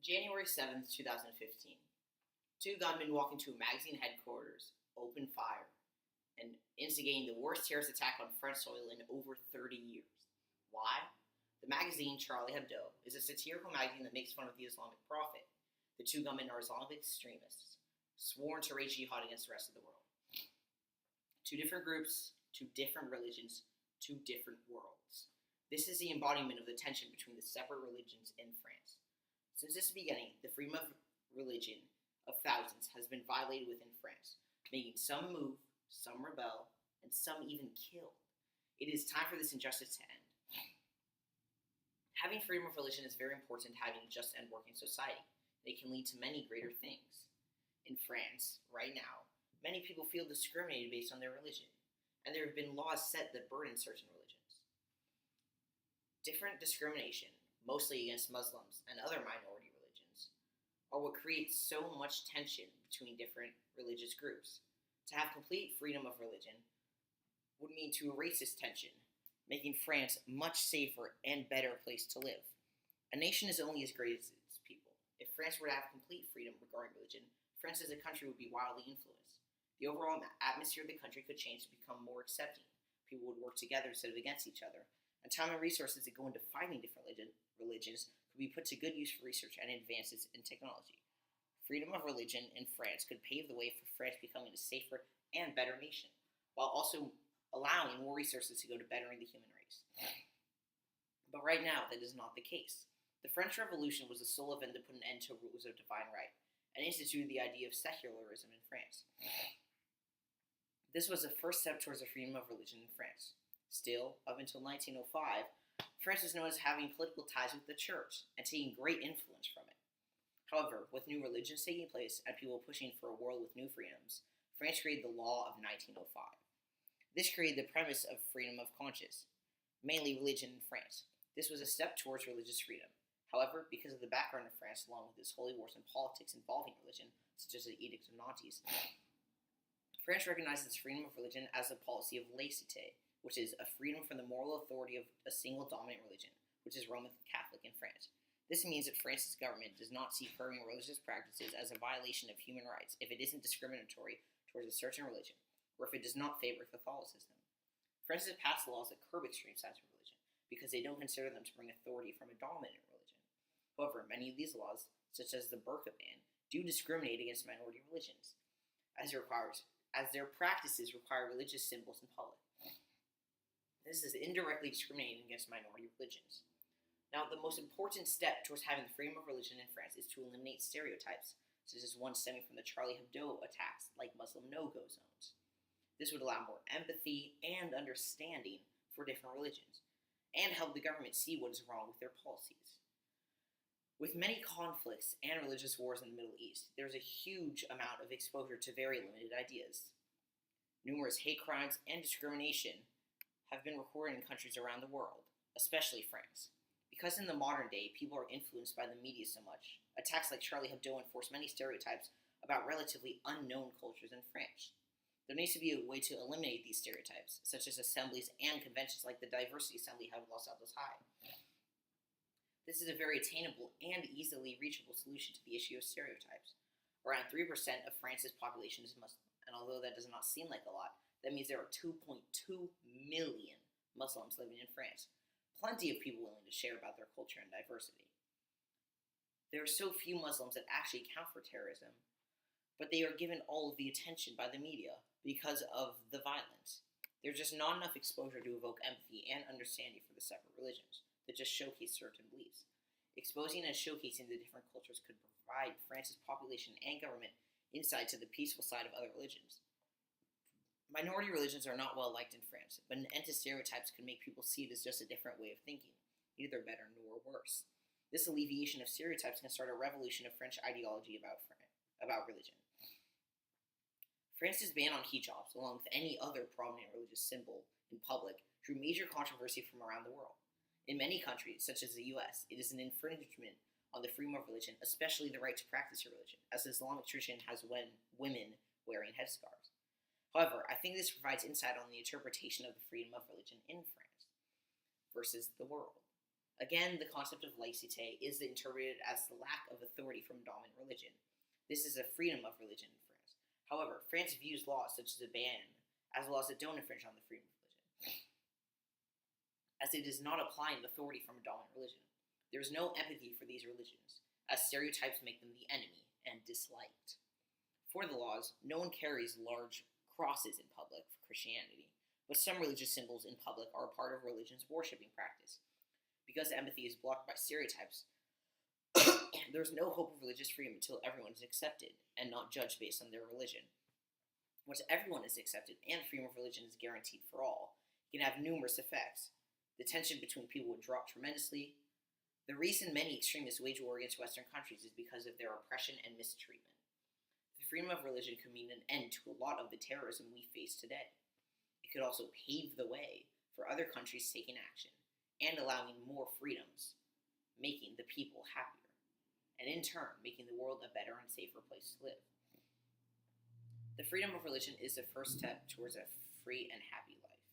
January 7th, 2015. Two gunmen walk into a magazine headquarters, open fire, and instigating the worst terrorist attack on French soil in over 30 years. Why? The magazine, Charlie Hebdo, is a satirical magazine that makes fun of the Islamic Prophet. The two gunmen are Islamic extremists, sworn to wage jihad against the rest of the world. Two different groups, two different religions, two different worlds. This is the embodiment of the tension between the separate religions in France. Since its beginning, the freedom of religion of thousands has been violated within France, making some move, some rebel, and some even kill. It is time for this injustice to end. Having freedom of religion is very important to having a just and working society. It can lead to many greater things. In France, right now, many people feel discriminated based on their religion, and there have been laws set that burden certain religions. Different discrimination, mostly against Muslims and other minority religions, are what creates so much tension between different religious groups. To have complete freedom of religion would mean to erase this tension, making France a much safer and better place to live. A nation is only as great as its people. If France were to have complete freedom regarding religion, France as a country would be wildly influenced. The overall atmosphere of the country could change to become more accepting. People would work together instead of against each other, and time and resources that go into fighting different religions could be put to good use for research and advances in technology. Freedom of religion in France could pave the way for France becoming a safer and better nation, while also allowing more resources to go to bettering the human race. But right now, that is not the case. The French Revolution was the sole event that put an end to rules of divine right, and instituted the idea of secularism in France. This was the first step towards the freedom of religion in France. Still, up until 1905, France was known as having political ties with the church and taking great influence from it. However, with new religions taking place and people pushing for a world with new freedoms, France created the law of 1905. This created the premise of freedom of conscience, mainly religion in France. This was a step towards religious freedom. However, because of the background of France, along with its holy wars and politics involving religion, such as the Edict of Nantes, France recognizes freedom of religion as a policy of laicite, which is a freedom from the moral authority of a single dominant religion, which is Roman Catholic in France. This means that France's government does not see curbing religious practices as a violation of human rights if it isn't discriminatory towards a certain religion, or if it does not favor Catholicism. France has passed laws that curb extreme sides of religion, because they don't consider them to bring authority from a dominant religion. However, many of these laws, such as the burqa ban, do discriminate against minority religions, as their practices require religious symbols in public. This is indirectly discriminating against minority religions. Now, the most important step towards having the freedom of religion in France is to eliminate stereotypes, such as one stemming from the Charlie Hebdo attacks, like Muslim no-go zones. This would allow more empathy and understanding for different religions, and help the government see what is wrong with their policies. With many conflicts and religious wars in the Middle East, there is a huge amount of exposure to very limited ideas. Numerous hate crimes and discrimination have been recorded in countries around the world, especially France. Because in the modern day, people are influenced by the media so much, attacks like Charlie Hebdo enforce many stereotypes about relatively unknown cultures in France. There needs to be a way to eliminate these stereotypes, such as assemblies and conventions like the Diversity Assembly held in Los Altos High. This is a very attainable and easily reachable solution to the issue of stereotypes. Around 3% of France's population is Muslim, and although that does not seem like a lot, that means there are 2.2 million Muslims living in France. Plenty of people willing to share about their culture and diversity. There are so few Muslims that actually account for terrorism, but they are given all of the attention by the media because of the violence. There's just not enough exposure to evoke empathy and understanding for the separate religions that just showcase certain beliefs. Exposing and showcasing the different cultures could provide France's population and government insight to the peaceful side of other religions. Minority religions are not well liked in France, but an end to stereotypes could make people see it as just a different way of thinking, neither better nor worse. This alleviation of stereotypes can start a revolution of French ideology about religion. France's ban on hijabs, along with any other prominent religious symbol in public, drew major controversy from around the world. In many countries, such as the US, it is an infringement on the freedom of religion, especially the right to practice your religion, as the Islamic tradition has women wearing headscarves. However, I think this provides insight on the interpretation of the freedom of religion in France versus the world. Again, the concept of laicite is interpreted as the lack of authority from dominant religion. This is a freedom of religion in France. However, France views laws such as a ban as laws that don't infringe on the freedom of religion, as it is not applying authority from a dominant religion. There is no empathy for these religions, as stereotypes make them the enemy and disliked. For the laws, no one carries large crosses in public for Christianity, but some religious symbols in public are a part of religion's worshipping practice. Because empathy is blocked by stereotypes, there is no hope of religious freedom until everyone is accepted and not judged based on their religion. Once everyone is accepted and freedom of religion is guaranteed for all, it can have numerous effects. The tension between people would drop tremendously. The reason many extremists wage war against Western countries is because of their oppression and mistreatment. The freedom of religion could mean an end to a lot of the terrorism we face today. It could also pave the way for other countries taking action and allowing more freedoms, making the people happier, and in turn, making the world a better and safer place to live. The freedom of religion is the first step towards a free and happy life.